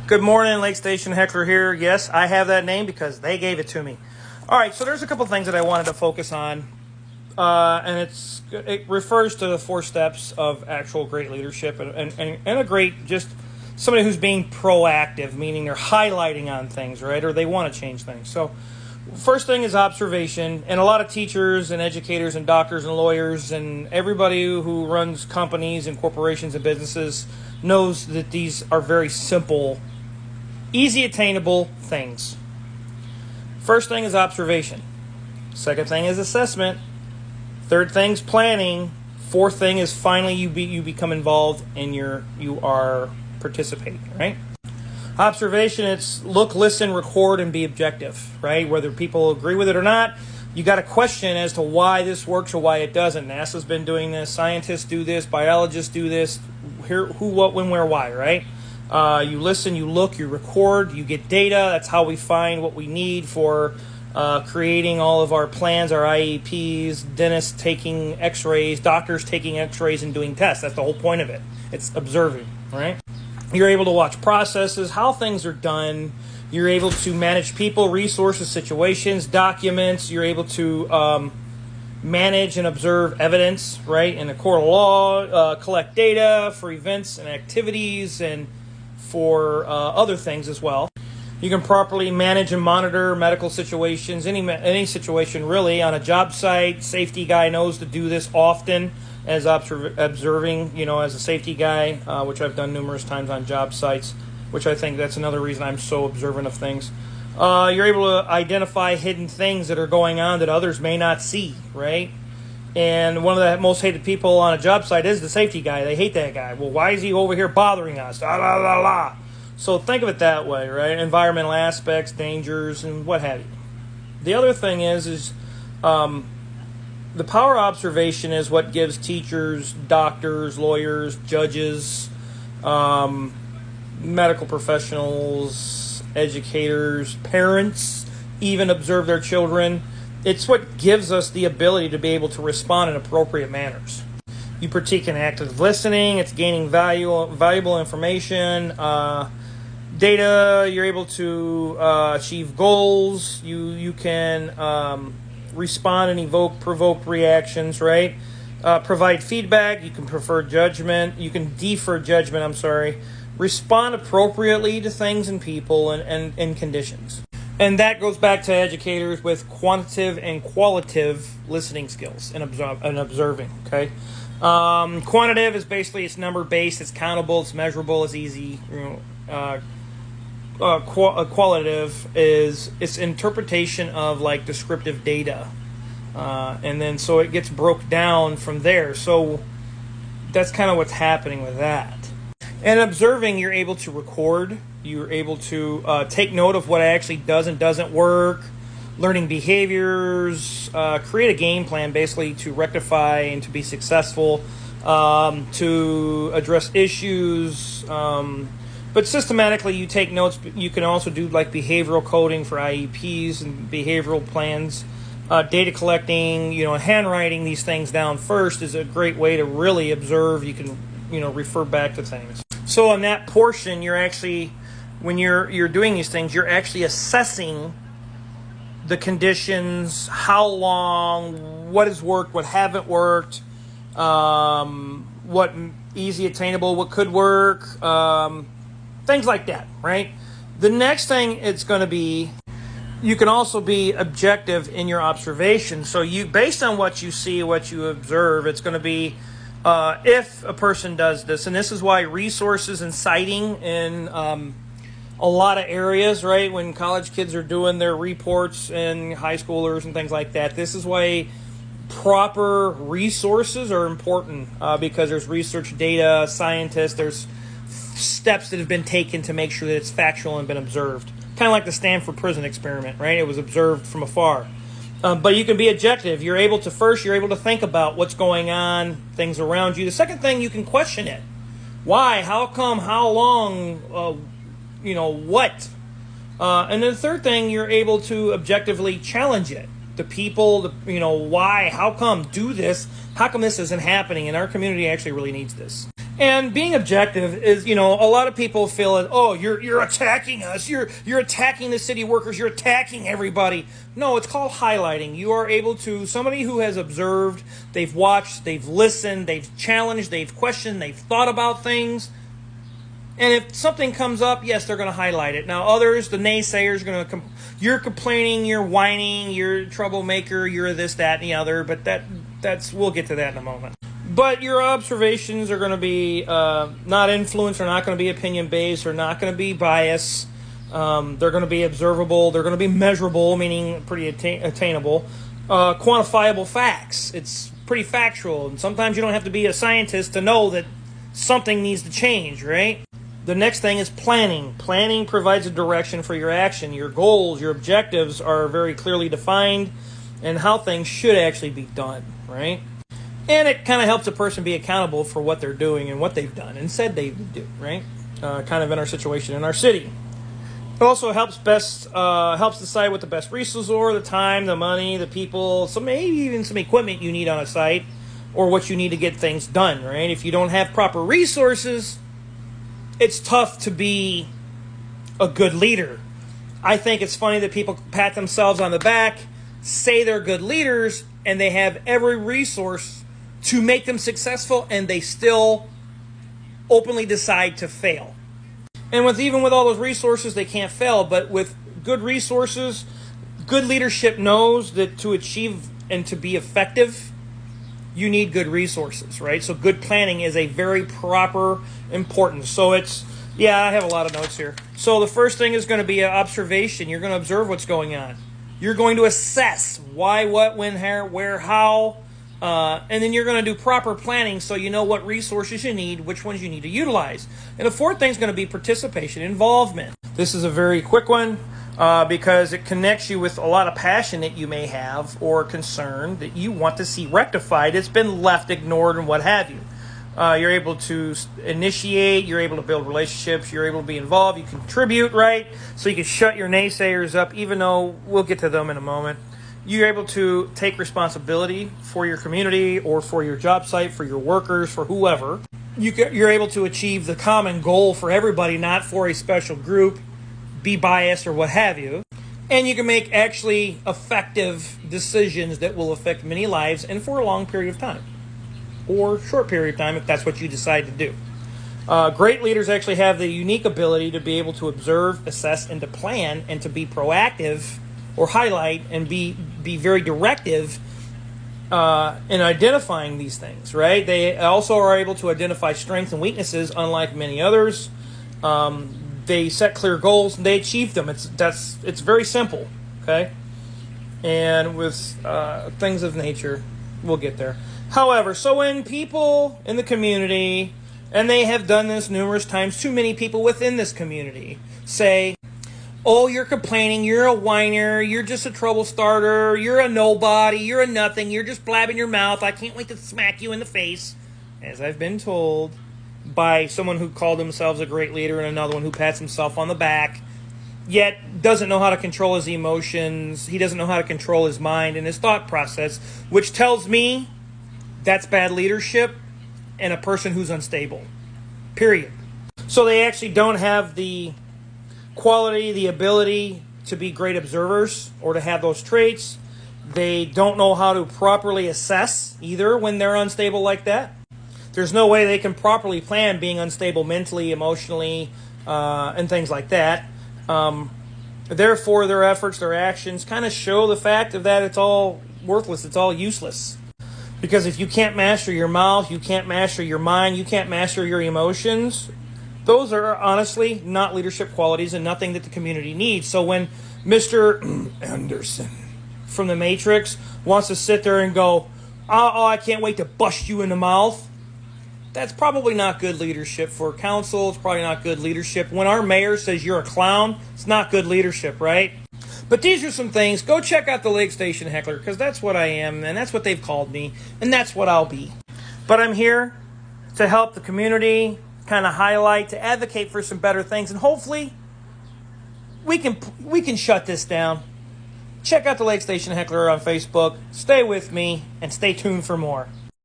Good morning, Lake Station Heckler here. Yes, I have that name because they gave it to me. All right, so there's a couple things that I wanted to focus on, and it refers to the 4 steps of actual great leadership and a great, just somebody who's being proactive, meaning they're highlighting on things, right, or they want to change things. So first thing is observation, and a lot of teachers and educators and doctors and lawyers and everybody who runs companies and corporations and businesses knows that these are very simple, easy attainable things. First thing is observation. Second thing is assessment. Third thing is planning. Fourth thing is finally you become involved and you are participating, right? Observation, it's look, listen, record, and be objective, right? Whether people agree with it or not, you got a question as to why this works or why it doesn't. NASA's been doing this, scientists do this, biologists do this, here, who, what, when, where, why, right? You listen, you look, you record, you get data. That's how we find what we need for creating all of our plans, our IEPs, dentists taking x-rays, doctors taking x-rays and doing tests. That's the whole point of it. It's observing, right? You're able to watch processes, how things are done. You're able to manage people, resources, situations, documents. You're able to manage and observe evidence, right, in a court of law, collect data for events and activities and for other things as well. You can properly manage and monitor medical situations, any situation really, on a job site. Safety guy knows to do this often as observing, as a safety guy, which I've done numerous times on job sites, which I think that's another reason I'm so observant of things. You're able to identify hidden things that are going on that others may not see, right? And one of the most hated people on a job site is the safety guy. They hate that guy. Well, why is he over here bothering us? La, la, la, la. So think of it that way, right? Environmental aspects, dangers, and what have you. The other thing is the power of observation is what gives teachers, doctors, lawyers, judges, medical professionals, educators, parents, even observe their children. It's what gives us the ability to be able to respond in appropriate manners. You partake in active listening. It's gaining valuable information, data. You're able to achieve goals. You can respond and provoke reactions, right? Provide feedback. You can defer judgment. Respond appropriately to things and people and conditions. And that goes back to educators with quantitative and qualitative listening skills and observing, okay? Quantitative is basically, it's number-based, it's countable, it's measurable, it's easy. Qualitative is its interpretation of like descriptive data. And then so it gets broke down from there. So that's kind of what's happening with that. And observing, you're able to record. You're able to take note of what actually does and doesn't work, learning behaviors, create a game plan basically to rectify and to be successful, to address issues. But systematically, you take notes. You can also do like behavioral coding for IEPs and behavioral plans. Data collecting, handwriting these things down first is a great way to really observe. You can, refer back to things. So on that portion, you're actually, when you're doing these things, you're actually assessing the conditions, how long, what has worked, what haven't worked, what easy attainable, what could work, things like that, right? The next thing it's going to be, you can also be objective in your observation. So based on what you see, what you observe, it's going to be if a person does this, and this is why resources and citing in a lot of areas, right, when college kids are doing their reports and high schoolers and things like that, this is why proper resources are important because there's research data, scientists, there's steps that have been taken to make sure that it's factual and been observed. Kind of like the Stanford prison experiment, right? It was observed from afar. But you can be objective. You're able to think about what's going on, things around you. The second thing, you can question it. Why? How come? How long? What? And then the third thing, you're able to objectively challenge it. The people, why? How come? Do this. How come this isn't happening? And our community actually really needs this. And being objective is, a lot of people feel that, oh, you're attacking us, you're attacking the city workers, you're attacking everybody. No, it's called highlighting. You are able to, somebody who has observed, they've watched, they've listened, they've challenged, they've questioned, they've thought about things. And if something comes up, yes, they're going to highlight it. Now, others, the naysayers, are going to you're complaining, you're whining, you're a troublemaker, you're this, that, and the other. But that's we'll get to that in a moment. But your observations are going to be not influenced, or not going to be opinion-based, or not going to be biased. They're going to be observable. They're going to be measurable, meaning pretty attainable. Quantifiable facts. It's pretty factual. And sometimes you don't have to be a scientist to know that something needs to change, right? The next thing is planning. Planning provides a direction for your action. Your goals, your objectives are very clearly defined, and how things should actually be done, right? And it kind of helps a person be accountable for what they're doing and what they've done and said they would do, right? Kind of in our situation in our city. It also helps decide what the best resources are, the time, the money, the people, maybe even some equipment you need on a site, or what you need to get things done, right? If you don't have proper resources, it's tough to be a good leader. I think it's funny that people pat themselves on the back, say they're good leaders, and they have every resource to make them successful, and they still openly decide to fail. And even with all those resources, they can't fail. But with good resources, good leadership knows that to achieve and to be effective, you need good resources, right? So good planning is a very proper importance. So I have a lot of notes here. So the first thing is going to be an observation. You're going to observe what's going on. You're going to assess why, what, when, where, how, and then you're going to do proper planning so you know what resources you need, which ones you need to utilize. And the fourth thing is going to be participation, involvement. This is a very quick one because it connects you with a lot of passion that you may have or concern that you want to see rectified. It's been left, ignored, and what have you. You're able to initiate, you're able to build relationships, you're able to be involved, you contribute, right? So you can shut your naysayers up, even though we'll get to them in a moment. You're able to take responsibility for your community or for your job site, for your workers, for whoever. You're able to achieve the common goal for everybody, not for a special group, be biased or what have you. And you can make actually effective decisions that will affect many lives and for a long period of time. Or short period of time if that's what you decide to do. Great leaders actually have the unique ability to be able to observe, assess, and to plan, and to be proactive or highlight and be very directive in identifying these things, right? They also are able to identify strengths and weaknesses, unlike many others. They set clear goals and they achieve them. It's very simple, okay? And with things of nature, we'll get there. However, so when people in the community, and they have done this numerous times, too many people within this community say, oh, you're complaining, you're a whiner, you're just a trouble starter, you're a nobody, you're a nothing, you're just blabbing your mouth, I can't wait to smack you in the face, as I've been told by someone who called themselves a great leader and another one who pats himself on the back, yet doesn't know how to control his emotions, he doesn't know how to control his mind and his thought process, which tells me that's bad leadership and a person who's unstable, period. So they actually don't have the quality, the ability to be great observers or to have those traits. They don't know how to properly assess either when they're unstable like that. There's no way they can properly plan being unstable mentally, emotionally, and things like that. Therefore, their efforts, their actions kind of show the fact of that it's all worthless, it's all useless. Because if you can't master your mouth, you can't master your mind, you can't master your emotions, those are honestly not leadership qualities and nothing that the community needs. So when Mr. Anderson from the Matrix wants to sit there and go, oh, I can't wait to bust you in the mouth, that's probably not good leadership for council. It's probably not good leadership. When our mayor says you're a clown, it's not good leadership, right? But these are some things. Go check out the Lake Station Heckler, because that's what I am, and that's what they've called me, and that's what I'll be. But I'm here to help the community, kind of highlight, to advocate for some better things, and hopefully we can shut this down. Check out the Lake Station Heckler on Facebook. Stay with me, and stay tuned for more.